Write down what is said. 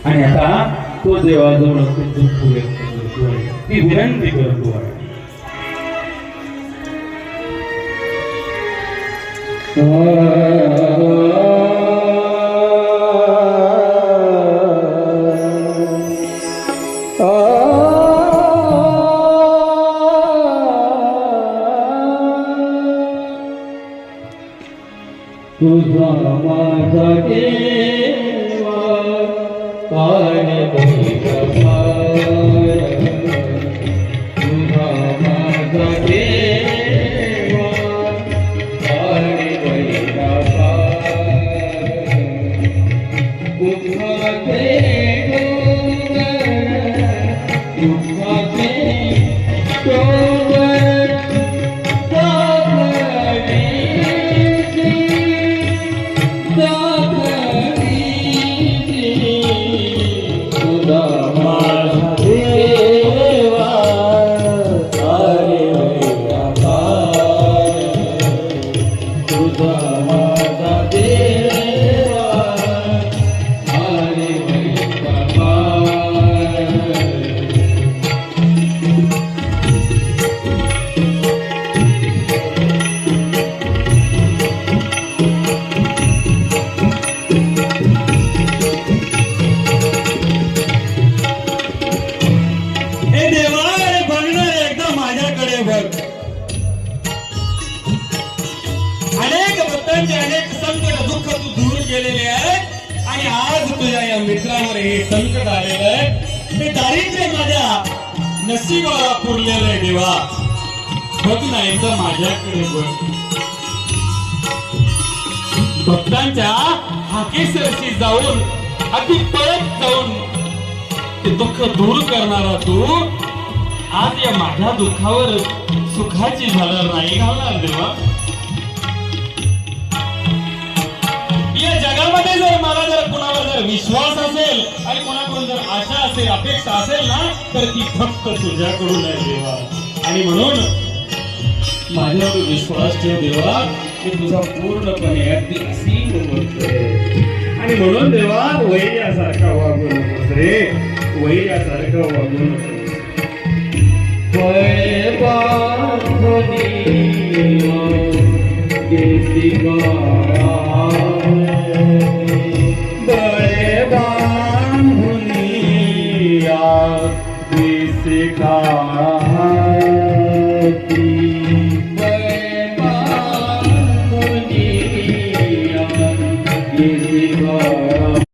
आणि आता तो देवाजवळ दुःख व्यक्त करतोय, ती विनंती करतोय. तुझा माझा देवा पाणी तुझा माझा देवा पाणी अनेक संकट दुःख तू दूर केलेले आहे आणि आज तुझ्या या मित्रावर हे संकट आलेलं आहे. ते दारिद्र्य माझ्या नशिबाला पुरलेलं आहे. देवा बघ ना एकदा माझ्याकडे बघ. भक्तांच्या हाकेसरशी जाऊन अगदी पळत जाऊन ते दुःख दूर करणारा तू आज या माझ्या दुःखावर सुखाची झालं नाही घालणार. देवा या जगामध्ये जर मला जर कुणावर जर विश्वास असेल आणि कोणाकडून जर आशा असेल अपेक्षा असेल ना तर ती फक्त तुझ्याकडून आहे देवा. आणि म्हणून माझ्यावर विश्वास ठेव देवा. मी तुझा पूर्णपणे अगदी असीम भक्त आहे. आणि म्हणून देवा वैर्यासारखा वागू नकोस रे. वैर्यासारखा वागू नकोस. वै बांधणी केसी गाळा